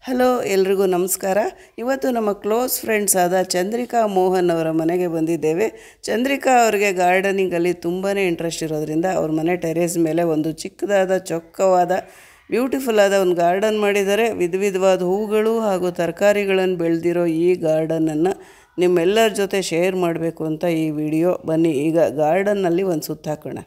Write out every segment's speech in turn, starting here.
Hello ಎಲ್ರಿಗೂ ನಮಸ್ಕಾರ. ಇವತ್ತು ನಮ್ಮ ಕ್ಲೋಸ್ ಫ್ರೆಂಡ್ಸ್ ಆದ ಚಂದ್ರಿಕಾ ಮೋಹನ್ ಅವರ ಮನೆಗೆ ಬಂದಿದ್ದೇವೆ. ಚಂದ್ರಿಕಾ ಅವರಿಗೆ ಗಾರ್ಡನಿಂಗಲ್ಲಿ ತುಂಬಾ ಇಂಟ್ರೆಸ್ಟ್ ಇರೋದ್ರಿಂದ ಅವ್ರ ಮನೆ ಟೆರೇಸ್ ಮೇಲೆ ಒಂದು ಚಿಕ್ಕದಾದ ಚೊಕ್ಕವಾದ ಬ್ಯೂಟಿಫುಲ್ ಆದ ಒಂದು ಗಾರ್ಡನ್ ಮಾಡಿದ್ದಾರೆ. ವಿಧವಾದ ಹೂಗಳು ಹಾಗೂ ತರಕಾರಿಗಳನ್ನು ಬೆಳೆದಿರೋ ಈ ಗಾರ್ಡನನ್ನು ನಿಮ್ಮೆಲ್ಲರ ಜೊತೆ ಶೇರ್ ಮಾಡಬೇಕು ಅಂತ ಈ ವಿಡಿಯೋ. ಬನ್ನಿ ಈಗ ಗಾರ್ಡನ್ನಲ್ಲಿ ಒಂದು ಸುತ್ತ ಹಾಕೋಣ.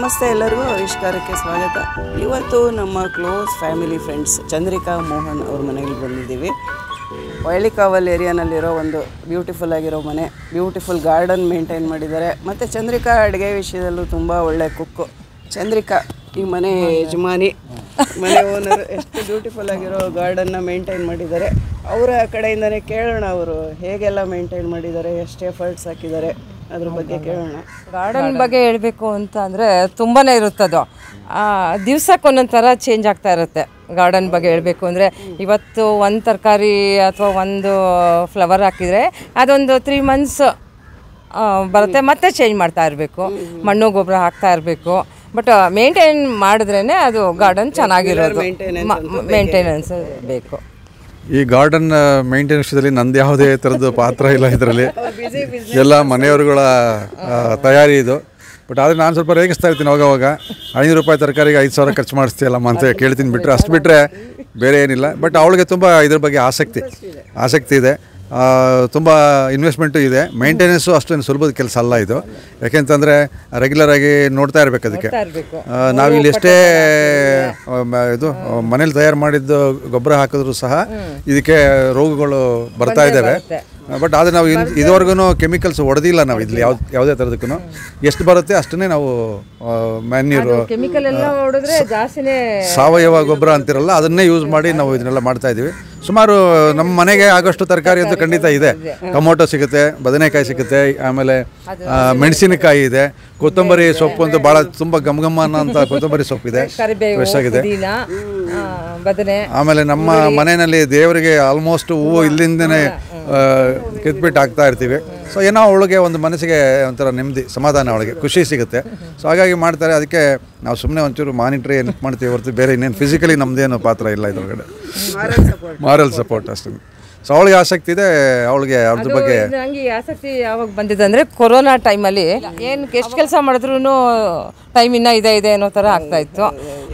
ನಮಸ್ತೆ, ಎಲ್ಲರಿಗೂ ಆವಿಷ್ಕಾರಕ್ಕೆ ಸ್ವಾಗತ. ಇವತ್ತು ನಮ್ಮ close family friends Chandrika Mohan ಅವ್ರ ಮನೆಯಲ್ಲಿ ಬಂದಿದ್ದೀವಿ. ವೈಳಿಕಾವಲ್ ಏರಿಯಾನಲ್ಲಿರೋ ಒಂದು ಬ್ಯೂಟಿಫುಲ್ ಆಗಿರೋ ಮನೆ, ಬ್ಯೂಟಿಫುಲ್ ಗಾರ್ಡನ್ ಮೇಂಟೈನ್ ಮಾಡಿದ್ದಾರೆ. ಮತ್ತು ಚಂದ್ರಿಕಾ ಅಡುಗೆ ವಿಷಯದಲ್ಲೂ ತುಂಬ ಒಳ್ಳೆ ಕುಕ್ಕು. ಚಂದ್ರಿಕಾ ಈ ಮನೆ ಯಜಮಾನಿ, ಮನೆ ಓನರ್. ಎಷ್ಟು ಬ್ಯೂಟಿಫುಲ್ ಆಗಿರೋ ಗಾರ್ಡನ್ನ ಮೇಂಟೈನ್ ಮಾಡಿದ್ದಾರೆ. ಅವರ ಕಡೆಯಿಂದನೇ ಕೇಳೋಣ ಅವರು ಹೇಗೆಲ್ಲ ಮೇಂಟೈನ್ ಮಾಡಿದ್ದಾರೆ, ಎಷ್ಟು ಎಫರ್ಟ್ಸ್ ಹಾಕಿದ್ದಾರೆ, ಅದ್ರ ಬಗ್ಗೆ ಕೇಳೋಣ. ಗಾರ್ಡನ್ ಬಗ್ಗೆ ಹೇಳಬೇಕು ಅಂತ ಅಂದರೆ ತುಂಬಾ ಇರುತ್ತದು. ದಿವ್ಸಕ್ಕೆ ಒಂದೊಂದು ಥರ ಚೇಂಜ್ ಆಗ್ತಾ ಇರುತ್ತೆ. ಗಾರ್ಡನ್ ಬಗ್ಗೆ ಹೇಳಬೇಕು ಅಂದರೆ ಇವತ್ತು ಒಂದು ತರಕಾರಿ ಅಥವಾ ಒಂದು ಫ್ಲವರ್ ಹಾಕಿದರೆ ಅದೊಂದು 3 months ಬರುತ್ತೆ, ಮತ್ತೆ ಚೇಂಜ್ ಮಾಡ್ತಾ ಇರಬೇಕು. ಮಣ್ಣು ಗೊಬ್ಬರ ಹಾಕ್ತಾ ಇರಬೇಕು. ಬಟ್ ಮೇಂಟೈನ್ ಮಾಡಿದ್ರೇ ಅದು ಗಾರ್ಡನ್ ಚೆನ್ನಾಗಿರೋದು. ಮೇಂಟೆನೆನ್ಸ್ ಬೇಕು. ಈ ಗಾರ್ಡನ್ ಮೇಂಟೈನ್ ವಿಷಯದಲ್ಲಿ ನಂದು ಯಾವುದೇ ಥರದ್ದು ಪಾತ್ರ ಇಲ್ಲ. ಇದರಲ್ಲಿ ಎಲ್ಲ ಮನೆಯವರುಗಳ ತಯಾರಿ ಇದು. ಬಟ್ ಆದರೆ ನಾನು ಸ್ವಲ್ಪ ರೇಗಿಸ್ತಾ ಇರ್ತೀನಿ ಅವಾಗವಾಗ. 500 ರೂಪಾಯಿ ತರಕಾರಿಗೆ 5,000 ಖರ್ಚು ಮಾಡಿಸ್ತೀಯಲ್ಲಮ್ಮ ಅಂತ ಕೇಳ್ತೀನಿ. ಬಿಟ್ಟರೆ ಅಷ್ಟು ಬಿಟ್ಟರೆ ಬೇರೆ ಏನಿಲ್ಲ. ಬಟ್ ಅವಳಿಗೆ ತುಂಬ ಇದ್ರ ಬಗ್ಗೆ ಆಸಕ್ತಿ ಇದೆ. ತುಂಬ ಇನ್ವೆಸ್ಟ್ಮೆಂಟು ಇದೆ. ಮೇಂಟೆನೆನ್ಸು ಅಷ್ಟೊಂದು ಸುಲಭದ ಕೆಲಸ ಅಲ್ಲ ಇದು. ಯಾಕೆಂತಂದರೆ ರೆಗ್ಯುಲರಾಗಿ ನೋಡ್ತಾ ಇರಬೇಕು. ಅದಕ್ಕೆ ನಾವಿಲ್ಲಿ ಎಷ್ಟೇ ಇದು ಮನೇಲಿ ತಯಾರು ಮಾಡಿದ್ದು ಗೊಬ್ಬರ ಹಾಕಿದ್ರು ಸಹ ಇದಕ್ಕೆ ರೋಗಗಳು ಬರ್ತಾ ಇದ್ದಾವೆ. ಬಟ್ ಆದರೆ ನಾವು ಇದುವರೆಗೂ ಕೆಮಿಕಲ್ಸ್ ಹೊಡೆದಿಲ್ಲ. ನಾವು ಇಲ್ಲಿ ಯಾವುದೇ ಥರದಕ್ಕೂ ಎಷ್ಟು ಬರುತ್ತೆ ಅಷ್ಟನ್ನೇ ನಾವು ಮ್ಯಾನ್ಯೂರು, ಸಾವಯವ ಗೊಬ್ಬರ ಅಂತಿರಲ್ಲ, ಅದನ್ನೇ ಯೂಸ್ ಮಾಡಿ ನಾವು ಇದನ್ನೆಲ್ಲ ಮಾಡ್ತಾ ಇದ್ದೀವಿ. ಸುಮಾರು ನಮ್ಮ ಮನೆಗೆ ಆಗೋಷ್ಟು ತರಕಾರಿ ಅಂತೂ ಖಂಡಿತ ಇದೆ. ಟೊಮೊಟೊ ಸಿಗುತ್ತೆ, ಬದನೆಕಾಯಿ ಸಿಗುತ್ತೆ, ಆಮೇಲೆ ಮೆಣಸಿನಕಾಯಿ ಇದೆ, ಕೊತ್ತಂಬರಿ ಸೊಪ್ಪು ಅಂತೂ ಭಾಳ ತುಂಬ ಗಮಗಮ ಅಂತ ಕೊತ್ತಂಬರಿ ಸೊಪ್ಪಿದೆ, ಫ್ರೆಶ್ ಆಗಿದೆ. ಆಮೇಲೆ ನಮ್ಮ ಮನೆಯಲ್ಲಿ ದೇವರಿಗೆ ಆಲ್ಮೋಸ್ಟ್ ಹೂವು ಇಲ್ಲಿಂದನೇ ಕಿತ್ಬಿಟ್ಟು ಹಾಕ್ತಾ ಇರ್ತೀವಿ. ಸೊ ಏನೋ ಅವಳಿಗೆ ಒಂದು ಮನಸ್ಸಿಗೆ ಒಂಥರ ನೆಮ್ಮದಿ, ಸಮಾಧಾನ, ಅವಳಿಗೆ ಖುಷಿ ಸಿಗುತ್ತೆ. ಸೊ ಹಾಗಾಗಿ ಮಾಡ್ತಾರೆ. ಅದಕ್ಕೆ ನಾವು ಸುಮ್ಮನೆ ಒಂಚೂರು ಮಾನಿಟ್ರಿ ಏನು ಮಾಡ್ತೀವಿ ಹೊರತು ಬೇರೆ ಇನ್ನೇನು ಫಿಸಿಕಲಿ ನಮ್ಮದೇನು ಪಾತ್ರ ಇಲ್ಲ ಇದ್ರೊಳಗಡೆ. ಮಾರಲ್ ಸಪೋರ್ಟ್ ಅಷ್ಟೇ. ಸೊ ಅವಳಿಗೆ ಆಸಕ್ತಿ ಇದೆ. ಅವಳಿಗೆ ಅದ್ರ ಬಗ್ಗೆ ನನಗೆ ಆಸಕ್ತಿ ಯಾವಾಗ ಬಂದಿದೆ ಅಂದರೆ ಕೊರೋನಾ ಟೈಮಲ್ಲಿ ಏನು ಎಷ್ಟು ಕೆಲಸ ಮಾಡಿದ್ರೂ ಟೈಮ್ ಇನ್ನೂ ಇದೆ ಅನ್ನೋ ಥರ ಆಗ್ತಾಯಿತ್ತು.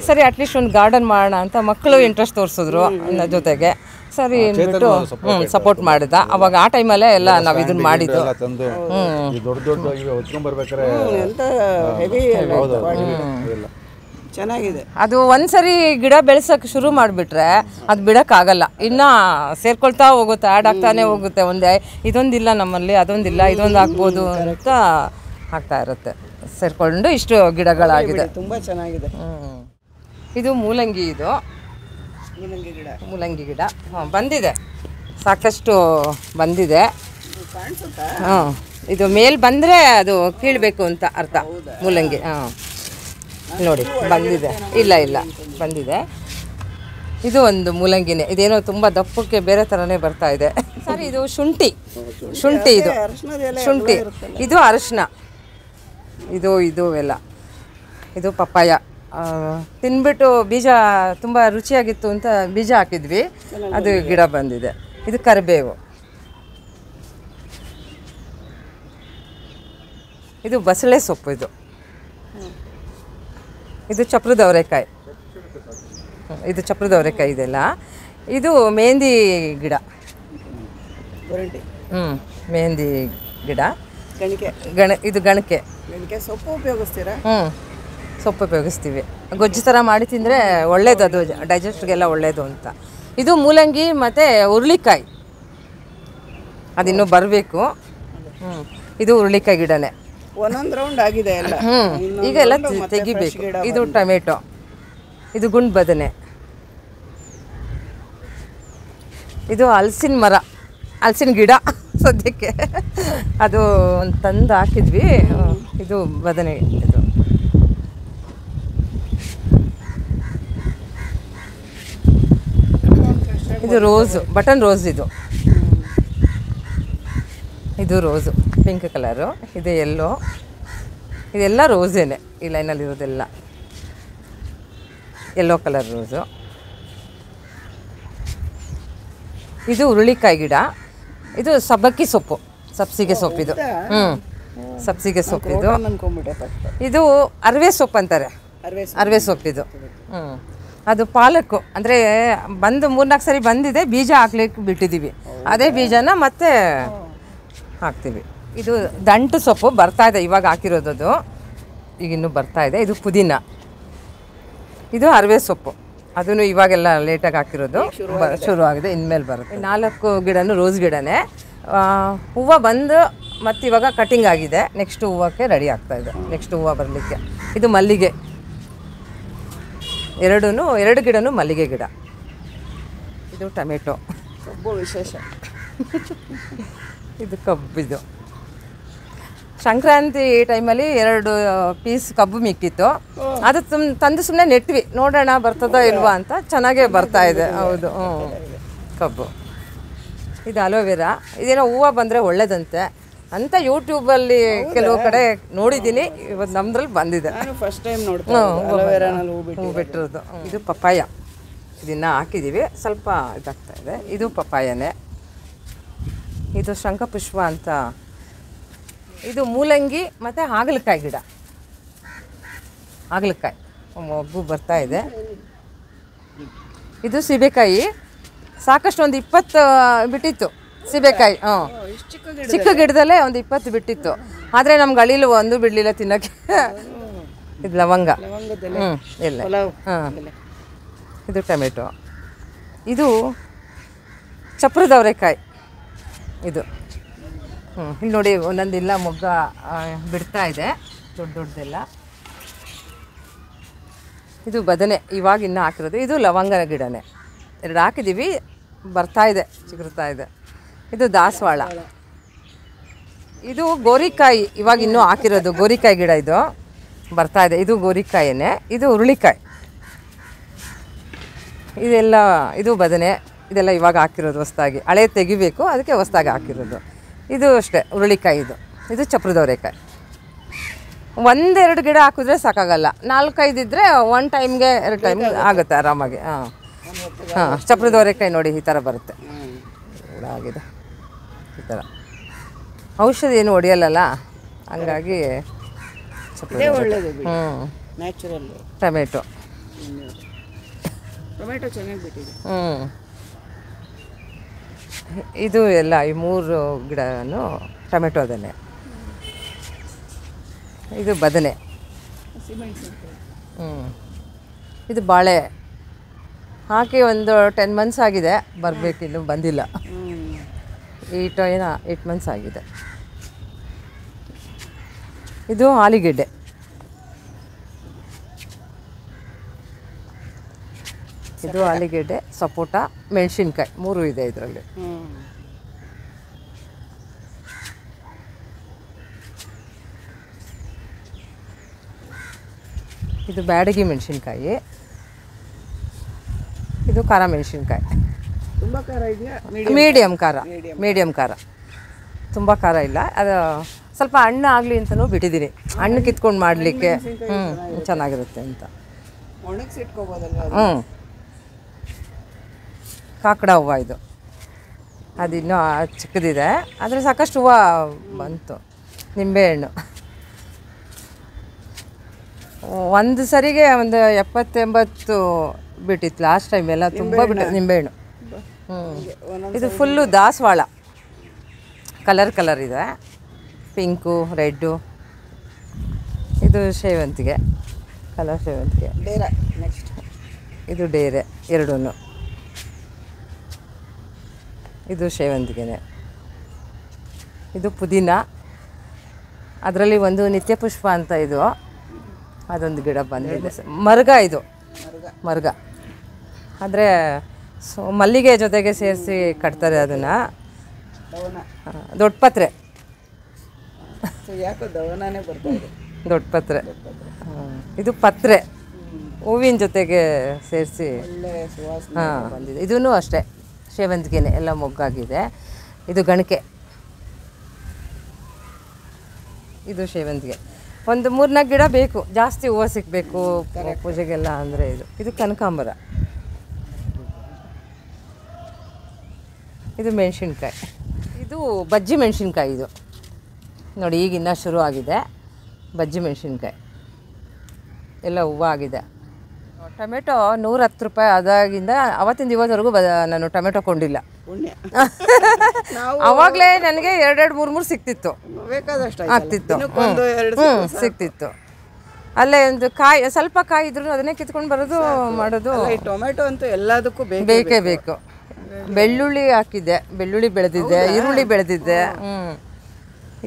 ಸರಿ ಅಟ್ಲೀಸ್ಟ್ ಒಂದು ಗಾರ್ಡನ್ ಮಾಡೋಣ ಅಂತ ಮಕ್ಕಳು ಇಂಟ್ರೆಸ್ಟ್ ತೋರಿಸಿದ್ರು ನನ್ನ ಜೊತೆಗೆ. ಸರಿ ಅಂದ್ಬಿಟ್ಟು ಸಪೋರ್ಟ್ ಮಾಡಿದ. ಅವಾಗ ಆ ಟೈಮಲ್ಲೇ ಎಲ್ಲ ನಾವು ಇದನ್ನ ಮಾಡಿದ್ದು. ಚೆನ್ನಾಗಿದೆ. ಅದು ಒಂದ್ಸರಿ ಗಿಡ ಬೆಳೆಸೋಕೆ ಶುರು ಮಾಡಿಬಿಟ್ರೆ ಅದು ಬಿಡೋಕ್ಕಾಗಲ್ಲ. ಇನ್ನು ಸೇರ್ಕೊಳ್ತಾ ಹೋಗುತ್ತೆ, ಆ್ಯಡ್ ಆಗ್ತಾನೆ ಹೋಗುತ್ತೆ. ಇದೊಂದಿಲ್ಲ ನಮ್ಮಲ್ಲಿ, ಅದೊಂದಿಲ್ಲ, ಇದೊಂದು ಹಾಕ್ಬೋದು ಅಂತ ಆಗ್ತಾ ಇರುತ್ತೆ. ಸೇರಿಕೊಂಡು ಇಷ್ಟು ಗಿಡಗಳಾಗಿದೆ. ತುಂಬ ಚೆನ್ನಾಗಿದೆ. ಇದು ಮೂಲಂಗಿ, ಇದು ಮೂಲಂಗಿ ಗಿಡ ಬಂದಿದೆ. ಸಾಕಷ್ಟು ಬಂದಿದೆ. ಕಾಣಿಸುತ್ತಾ? ಹಾಂ, ಇದು ಮೇಲ್ ಬಂದರೆ ಅದು ಕೀಳಬೇಕು ಅಂತ ಅರ್ಥ. ಮೂಲಂಗಿ ನೋಡಿ ಬಂದಿದೆ. ಇಲ್ಲ ಬಂದಿದೆ. ಇದು ಒಂದು ಮೂಲಂಗಿನೇ. ಇದೇನೋ ತುಂಬ ದಪ್ಪಕ್ಕೆ ಬೇರೆ ಥರನೇ ಬರ್ತಾ ಇದೆ. ಸರಿ, ಇದು ಶುಂಠಿ. ಇದು ಶುಂಠಿ. ಇದು ಅರಶಿನ. ಇದು ಎಲ್ಲ. ಇದು ಪಪ್ಪಾಯ. ತಿನ್ಬಿಟ್ಟು ಬೀಜ ತುಂಬ ರುಚಿಯಾಗಿತ್ತು ಅಂತ ಬೀಜ ಹಾಕಿದ್ವಿ, ಅದು ಗಿಡ ಬಂದಿದೆ. ಇದು ಕರಿಬೇವು. ಇದು ಬಸಳೆ ಸೊಪ್ಪು. ಇದು ಚಪ್ರದ ಅವರೆಕಾಯಿ. ಇದು ಚಪ್ರದ ಅವರೆಕಾಯಿ ಇದೆಲ್ಲ. ಇದು ಮೆಹಂದಿ ಗಿಡ. ಮೆಹಂದಿ ಗಿಡ. ಇದು ಗಣಕೆ. ಸೊಪ್ಪು ಉಪಯೋಗಿಸ್ತೀರಾ? ಸೊಪ್ಪು ಉಪಯೋಗಿಸ್ತೀವಿ. ಗೊಜ್ಜು ಥರ ಮಾಡಿ ತಿಂದರೆ ಒಳ್ಳೇದು, ಅದು ಡೈಜೆಸ್ಟ್ಗೆಲ್ಲ ಒಳ್ಳೇದು ಅಂತ. ಇದು ಮೂಲಂಗಿ ಮತ್ತು ಹುರುಳಿಕಾಯಿ, ಅದಿನ್ನೂ ಬರಬೇಕು. ಇದು ಹುರುಳಿಕಾಯಿ ಗಿಡನೇ. ಒಂದೊಂದು ರೌಂಡ್ ಆಗಿದೆ ಎಲ್ಲ. ಈಗ ಎಲ್ಲ ತೆಗಿಬೇಕು. ಇದು ಟೊಮೆಟೊ. ಇದು ಗುಂಡು ಬದನೆ. ಇದು ಹಲಸಿನ ಮರ, ಹಲಸಿನ ಗಿಡ ಸದ್ಯಕ್ಕೆ. ಅದು ಒಂದು ತಂದು ಹಾಕಿದ್ವಿ. ಇದು ಬದನೆ. ಇದು ರೋಸು, ಬಟನ್ ರೋಸ್. ಇದು ರೋಸು, ಪಿಂಕ್ ಕಲರು. ಇದು ಎಲ್ಲೋ. ಇದೆಲ್ಲ ರೋಸೇನೆ, ಈ ಲೈನಲ್ಲಿರೋದೆಲ್ಲ ಯೆಲ್ಲೋ ಕಲರ್ ರೋಸು. ಇದು ಹುರುಳಿಕಾಯಿ ಗಿಡ. ಇದು ಸಬ್ಬಕ್ಕಿ ಸೊಪ್ಪು, ಸಬ್ಸಿಗೆ ಸೊಪ್ಪಿದು. ಸಬ್ಸಿಗೆ ಸೊಪ್ಪಿದು. ಇದು ಅರವೆ ಸೊಪ್ಪು ಅಂತಾರೆ. ಅರವೆ ಸೊಪ್ಪಿದು. ಅದು ಪಾಲಕ್ಕು. ಅಂದರೆ ಬಂದು 3-4 ಸರಿ ಬಂದಿದೆ, ಬೀಜ ಹಾಕ್ಲಿಕ್ಕೆ ಬಿಟ್ಟಿದ್ದೀವಿ. ಅದೇ ಬೀಜನ ಮತ್ತೆ ಹಾಕ್ತೀವಿ. ಇದು ದಂಟು ಸೊಪ್ಪು ಬರ್ತಾ ಇದೆ, ಇವಾಗ ಹಾಕಿರೋದು. ಈಗಿನ್ನೂ ಬರ್ತಾ ಇದೆ. ಇದು ಪುದೀನ. ಇದು ಅರವೆ ಸೊಪ್ಪು, ಅದನ್ನು ಇವಾಗೆಲ್ಲ ಲೇಟಾಗಿ ಹಾಕಿರೋದು. ಶುರುವಾಗಿದೆ, ಇನ್ಮೇಲೆ ಬರುತ್ತೆ. 4 ಗಿಡನೂ ರೋಸ್ ಗಿಡನೇ. ಹೂವು ಬಂದು ಮತ್ತು ಇವಾಗ ಕಟಿಂಗ್ ಆಗಿದೆ. ನೆಕ್ಸ್ಟ್ ಹೂವಕ್ಕೆ ರೆಡಿ ಆಗ್ತಾಯಿದೆ. ನೆಕ್ಸ್ಟ್ ಹೂವು ಬರಲಿಕ್ಕೆ. ಇದು ಮಲ್ಲಿಗೆ. 2 ಗಿಡನೂ ಮಲ್ಲಿಗೆ ಗಿಡ. ಇದು ಟೊಮೆಟೊ. ಕಬ್ಬು ವಿಶೇಷ. ಇದು ಕಬ್ಬಿದು. ಸಂಕ್ರಾಂತಿ ಟೈಮಲ್ಲಿ 2 ಪೀಸ್ ಕಬ್ಬು ಮಿಕ್ಕಿತ್ತು. ಅದು ತಂದು ಸುಮ್ಮನೆ ನೆಟ್ವಿ, ನೋಡೋಣ ಬರ್ತದೋ ಇಲ್ವಾ ಅಂತ. ಚೆನ್ನಾಗೇ ಬರ್ತಾ ಇದೆ. ಹೌದು. ಕಬ್ಬು. ಇದು ಅಲೋವೆರಾ. ಇದೇನೋ ಹೂವು ಬಂದರೆ ಒಳ್ಳೇದಂತೆ ಅಂತ ಯೂಟ್ಯೂಬಲ್ಲಿ ಕೆಲವು ಕಡೆ ನೋಡಿದ್ದೀನಿ. ಇವತ್ತು ನಮ್ಮದ್ರಲ್ಲಿ ಬಂದಿದೆ. ಫಸ್ಟ್ ಟೈಮ್ ನೋಡ್ತೀನಿ ಹೂ ಬಿಟ್ಟಿರೋದು. ಇದು ಪಪ್ಪಾಯ. ಇದನ್ನು ಹಾಕಿದ್ದೀವಿ, ಸ್ವಲ್ಪ ಇದಾಗ್ತಾ ಇದೆ. ಇದು ಪಪ್ಪಾಯನೇ. ಇದು ಶಂಖಪುಷ್ಪ ಅಂತ. ಇದು ಮೂಲಂಗಿ ಮತ್ತು ಹಾಗಲಕಾಯಿ ಗಿಡ. ಹಾಗಲಕಾಯಿ ಮೊಗ್ಗು ಬರ್ತಾ ಇದೆ. ಇದು ಸೀಬೆಕಾಯಿ. ಸಾಕಷ್ಟು ಒಂದು 20 ಬಿಟ್ಟಿತ್ತು ಸೀಬೆಕಾಯಿ. ಚಿಕ್ಕ ಗಿಡದಲ್ಲೇ ಒಂದು 20 ಬಿಟ್ಟಿತ್ತು. ಆದರೆ ನಮ್ಗೆ ಅಳಿಲು ಒಂದು ಬಿಡಲಿಲ್ಲ ತಿನ್ನೋಕ್ಕೆ. ಇದು ಲವಂಗ. ಇಲ್ಲ. ಇದು ಟೊಮೆಟೊ. ಇದು ಚಪ್ರದ ಅವರೆಕಾಯಿ. ಇದು ಇಲ್ಲಿ ನೋಡಿ, ಒಂದೊಂದಿಲ್ಲ ಮೊಗ್ಗ ಬಿಡ್ತಾ ಇದೆ, ದೊಡ್ಡದೆಲ್ಲ. ಇದು ಬದನೆ, ಇವಾಗ ಇನ್ನೂ ಹಾಕಿರೋದು. ಇದು ಲವಂಗನ ಗಿಡನೇ. 2 ಹಾಕಿದ್ದೀವಿ, ಬರ್ತಾ ಇದೆ, ಚಿಗುರ್ತಾ ಇದೆ. ಇದು ದಾಸವಾಳ. ಇದು ಗೋರಿಕಾಯಿ, ಇವಾಗ ಇನ್ನೂ ಹಾಕಿರೋದು. ಗೋರಿಕಾಯಿ ಗಿಡ ಇದು ಬರ್ತಾ ಇದೆ. ಇದು ಗೋರಿಕಾಯಿನೇ. ಇದು ಹುರುಳಿಕಾಯಿ. ಇದೆಲ್ಲ ಇದು ಬದನೆ. ಇದೆಲ್ಲ ಇವಾಗ ಹಾಕಿರೋದು ಹೊಸ್ದಾಗಿ. ಹಳೆ ತೆಗಿಬೇಕು, ಅದಕ್ಕೆ ಹೊಸ್ದಾಗಿ ಹಾಕಿರೋದು. ಇದು ಅಷ್ಟೇ ಹುರುಳಿಕಾಯಿ. ಇದು ಚಪ್ರದವರೆಕಾಯಿ. 1-2 ಗಿಡ ಹಾಕಿದ್ರೆ ಸಾಕಾಗಲ್ಲ. 4-5 ಇದ್ದರೆ 1 ಟೈಮ್ಗೆ 2 ಟೈಮ್ ಆಗುತ್ತೆ ಆರಾಮಾಗಿ. ಚಪ್ರದವರೆಕಾಯಿ ನೋಡಿ ಈ ಥರ ಬರುತ್ತೆ. ಆಗಿದೆ ಈ ಥರ. ಔಷಧಿ ಏನು ಹೊಡೆಯಲ್ಲ, ಹಂಗಾಗಿ ನ್ಯಾಚುರಲ್. ಟೊಮೆಟೊ ಚೆನ್ನಾಗಿ ಬಿಟ್ಟಿದೆ. ಇದು ಎಲ್ಲ ಈ 3 ಗಿಡನೂ ಟೊಮೆಟೊದನ್ನೇ. ಇದು ಬದನೆ. ಇದು ಬಾಳೆ ಹಾಕಿ ಒಂದು 10 ಮಂತ್ಸ್ ಆಗಿದೆ. ಬರಬೇಕು, ಇನ್ನೂ ಬಂದಿಲ್ಲ. 8 ಮಂತ್ಸ್ ಆಗಿದೆ. ಇದು ಆಲೂಗೆಡ್ಡೆ. ಇದು ಆಲೂಗೆಡ್ಡೆ, ಸಪೋಟ, ಮೆಣಸಿನ್ಕಾಯಿ 3 ಇದೆ ಇದರಲ್ಲಿ. ಇದು ಬ್ಯಾಡಗಿ ಮೆಣಸಿನ್ಕಾಯಿ, ಇದು ಖಾರ ಮೆಣಸಿನ್ಕಾಯಿ. ತುಂಬ ಖಾರ ಇದೆಯಾ? ಮೀಡಿಯಮ್ ಖಾರ, ತುಂಬ ಖಾರ ಇಲ್ಲ. ಅದು ಸ್ವಲ್ಪ ಹಣ್ಣು ಆಗಲಿ ಅಂತಲೂ ಬಿಟ್ಟಿದ್ದೀನಿ, ಹಣ್ಣು ಕಿತ್ಕೊಂಡು ಮಾಡಲಿಕ್ಕೆ ಚೆನ್ನಾಗಿರುತ್ತೆ ಅಂತ. ಕಾಕಡ ಹೂವು ಇದು, ಅದಿನ್ನೂ ಚಿಕ್ಕದಿದೆ, ಆದರೆ ಸಾಕಷ್ಟು ಹೂವು ಬಂತು. ನಿಂಬೆಹಣ್ಣು ಒಂದು ಸರಿಗೆ ಒಂದು 70-80 ಬಿಟ್ಟಿತ್ತು ಲಾಸ್ಟ್ ಟೈಮ್ ಎಲ್ಲ, ತುಂಬ ಬಿಟ್ಟು ನಿಂಬೆಹಣ್ಣು. ಇದು ಫುಲ್ಲು ದಾಸವಾಳ, ಕಲರ್ ಇದೆ, ಪಿಂಕು, ರೆಡ್ಡು. ಇದು ಸೇವಂತಿಗೆ, ಕಲರ್ ಸೇವಂತಿಗೆ. ನೆಕ್ಸ್ಟ್ ಇದು ಡೇರೆ, ಎರಡೂ. ಇದು ಸೇವಂತಿಗೆನೆ. ಇದು ಪುದೀನ, ಅದರಲ್ಲಿ ಒಂದು ನಿತ್ಯ ಪುಷ್ಪ ಅಂತ ಇದು, ಅದೊಂದು ಗಿಡ ಬಂದಿದೆ. ಇದು ಮರ್ಗ ಅಂದರೆ ಮಲ್ಲಿಗೆ ಜೊತೆಗೆ ಸೇರಿಸಿ ಕಟ್ತಾರೆ ಅದನ್ನು. ದೊಡ್ಡಪತ್ರೆ, ದೊಡ್ಡಪತ್ರೆ. ಇದು ಪತ್ರೆ, ಹೂವಿನ ಜೊತೆಗೆ ಸೇರಿಸಿ ಬಂದಿದೆ. ಇದೂ ಅಷ್ಟೇ ಸೇವಂತಿಗೆನೆ, ಎಲ್ಲ ಮೊಗ್ಗಾಗಿದೆ. ಇದು ಗಣಕೆ, ಇದು ಸೇವಂತಿಗೆ. ಒಂದು 3-4 ಗಿಡ ಬೇಕು, ಜಾಸ್ತಿ ಹೂವು ಸಿಕ್ಕಬೇಕು ಪೂಜೆಗೆಲ್ಲ ಅಂದರೆ. ಇದು ಕನಕಾಂಬರ. ಇದು ಮೆಣಸಿನ್ಕಾಯಿ, ಇದು ಬಜ್ಜಿ ಮೆಣಸಿನ್ಕಾಯಿ. ಇದು ನೋಡಿ ಈಗ ಇನ್ನೂ ಶುರು ಆಗಿದೆ ಬಜ್ಜಿ ಮೆಣಸಿನ್ಕಾಯಿ, ಎಲ್ಲ ಹೂವು ಆಗಿದೆ. ಟೊಮೆಟೊ 110 ರೂಪಾಯಿ ಆದಾಗಿಂದ ಅವತ್ತಿಂದ ಇವತ್ತವರೆಗೂ ನಾನು ಟೊಮೆಟೊ ಕೊಂಡಿಲ್ಲ. ಅವಾಗಲೇ ನನಗೆ 2-3 ಸಿಕ್ತಿತ್ತು, ಆಗ್ತಿತ್ತು, ಸಿಕ್ತಿತ್ತು. ಅಲ್ಲೇ ಒಂದು ಕಾಯಿ, ಸ್ವಲ್ಪ ಕಾಯಿ ಇದ್ರು ಅದನ್ನೇ ಕಿತ್ಕೊಂಡು ಬರೋದು ಮಾಡೋದು. ಟೊಮೆಟೊ ಅಂತೂ ಎಲ್ಲದಕ್ಕೂ ಬೇಕೇ ಬೇಕು. ಬೆಳ್ಳುಳ್ಳಿ ಹಾಕಿದ್ದೆ, ಬೆಳ್ಳುಳ್ಳಿ ಬೆಳೆದಿದ್ದೆ, ಈರುಳ್ಳಿ ಬೆಳೆದಿದ್ದೆ.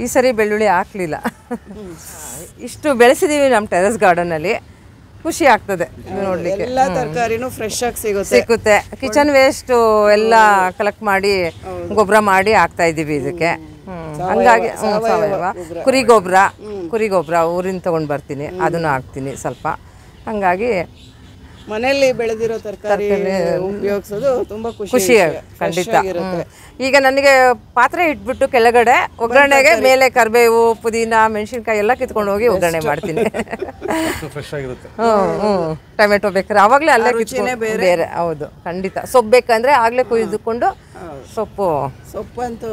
ಈ ಸರಿ ಬೆಳ್ಳುಳ್ಳಿ ಹಾಕಲಿಲ್ಲ. ಇಷ್ಟು ಬೆಳೆಸಿದ್ದೀವಿ ನಮ್ಮ ಟೆರೆಸ್ ಗಾರ್ಡನಲ್ಲಿ. ಖುಷಿ ಆಗ್ತದೆ ನೋಡ್ಲಿಕ್ಕೆ. ಎಲ್ಲ ತರಕಾರಿನೂ ಫ್ರೆಶ್ ಆಗಿ ಸಿಕ್ಕುತ್ತೆ. ಕಿಚನ್ ವೇಸ್ಟು ಎಲ್ಲ ಕಲೆಕ್ಟ್ ಮಾಡಿ ಗೊಬ್ಬರ ಮಾಡಿ ಹಾಕ್ತಾ ಇದ್ದೀವಿ ಇದಕ್ಕೆ. ಹಂಗಾಗಿ ಸಾವಯವ ಕುರಿ ಗೊಬ್ಬರ ಊರಿಂದ ತೊಗೊಂಡು ಬರ್ತೀನಿ, ಅದನ್ನು ಹಾಕ್ತೀನಿ ಸ್ವಲ್ಪ. ಹಾಗಾಗಿ ಮನೆಯಲ್ಲಿ ಬೆಳೆದಿರೋ ತರಕಾರಿ ಉಪಯೋಗಿಸೋದು ತುಂಬ ಖುಷಿ, ಖಂಡಿತ. ಈಗ ನನಗೆ ಪಾತ್ರೆ ಇಟ್ಬಿಟ್ಟು ಕೆಳಗಡೆ ಒಗ್ಗರಣೆಗೆ ಮೇಲೆ ಕರಿಬೇವು, ಪುದೀನ, ಮೆಣಸಿನ್ಕಾಯಿ ಎಲ್ಲ ಕಿತ್ಕೊಂಡು ಹೋಗಿ ಒಗ್ಗರಣೆ ಮಾಡ್ತೀನಿ. ಟೊಮೆಟೊ ಬೇಕಾದ್ರೆ ಆವಾಗಲೇ ಅಲ್ಲೇ ಕಿತ್ಕೊಂಡು ಬೇರೆ. ಹೌದು, ಖಂಡಿತ. ಸೊಪ್ಪು ಬೇಕಂದ್ರೆ ಆಗಲೇ ಕುಯ್ದುಕೊಂಡು ಸೊಪ್ಪಂತೂ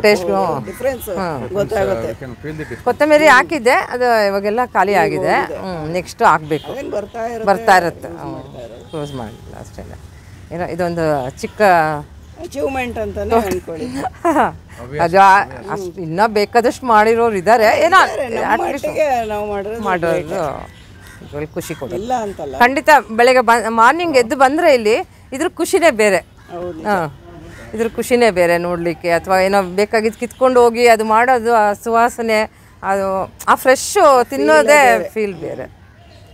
ಟೇಸ್ಟ್. ಕೊತ್ತಂಬರಿ ಹಾಕಿದ್ದೆ, ಅದು ಇವಾಗೆಲ್ಲ ಖಾಲಿ ಆಗಿದೆ. ನೆಕ್ಸ್ಟ್ ಹಾಕಬೇಕು, ಬರ್ತಾ ಇರುತ್ತೆ. ಕ್ಲೋಸ್ ಮಾಡಿಲ್ಲ ಅಷ್ಟೇ. ಏನೋ ಇದೊಂದು ಚಿಕ್ಕ ಅಚೀವ್ಮೆಂಟ್ ಅಂತಾನೆ ಅನ್ಕೊಳ್ಳಿ. ಅದು ಅಷ್ಟು ಇನ್ನೂ ಬೇಕಾದಷ್ಟು ಮಾಡಿರೋರು ಇದ್ದಾರೆ. ಏನೋ ನಾವು ಮಾಡೋದು ಖುಷಿ ಕೊಡಲ್ಲ ಅಂತಲ್ಲ, ಖಂಡಿತ. ಬೆಳಗ್ಗೆ ಮಾರ್ನಿಂಗ್ ಎದ್ದು ಬಂದರೆ ಇಲ್ಲಿ ಇದ್ರ ಖುಷಿನೇ ಬೇರೆ. ಇದ್ರ ಖುಷಿನೇ ಬೇರೆ ನೋಡಲಿಕ್ಕೆ. ಅಥವಾ ಏನೋ ಬೇಕಾಗಿದ್ದು ಕಿತ್ಕೊಂಡು ಹೋಗಿ ಅದು ಮಾಡೋದು, ಆ ಸುವಾಸನೆ, ಅದು ಆ ಫ್ರೆಶ್ಶು ತಿನ್ನೋದೇ ಫೀಲ್ ಬೇರೆ.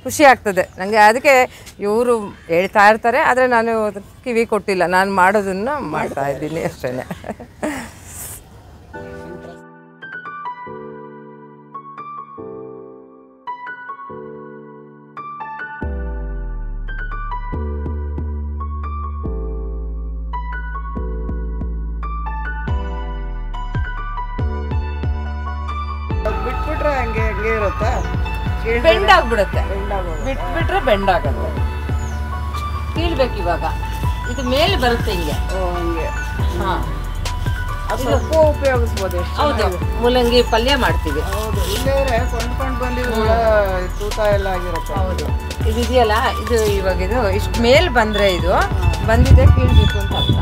ಖುಷಿ ಆಗ್ತದೆ ನನಗೆ. ಅದಕ್ಕೆ ಇವರು ಹೇಳ್ತಾ ಇರ್ತಾರೆ, ಆದರೆ ನಾನು ಕಿವಿ ಕೊಟ್ಟಿಲ್ಲ. ನಾನು ಮಾಡೋದನ್ನು ಮಾಡ್ತಾ ಇದ್ದೀನಿ ಅಷ್ಟೇ. ಬಿಟ್ಬಿಟ್ರೆ ಹಂಗೆ ಇರುತ್ತಾ? ಬೆಂಡ್ ಆಗ್ಬಿಡುತ್ತೆ, ಬಿಟ್ಬಿಟ್ರೆ ಬೆಂಡ್ ಆಗುತ್ತೆ. ಕೀಳ್ಬೇಕು ಇವಾಗ. ಇದು ಮೇಲೆ ಬರುತ್ತೆ ಹಿಂಗೆ. ಸೊಪ್ಪು ಉಪಯೋಗಿಸ್ಬೋದು. ಹೌದು, ಮೂಲಂಗಿ ಪಲ್ಯ ಮಾಡ್ತೀವಿ. ಹೌದು, ಇಲ್ಲೇ ಕೊಂಡ್ಕೊಂಡು ಬಂದಿದ್ದು ತೂತ ಎಲ್ಲ ಆಗಿರುತ್ತೆ. ಹೌದು, ಇದು ಇದೆಯಲ್ಲ, ಇದು ಇವಾಗ ಇದು ಇಷ್ಟು ಮೇಲೆ ಬಂದರೆ ಇದು ಬಂದಿದೆ ಕೀಳ್ಬೇಕು ಅಂತ ಅರ್ಥ.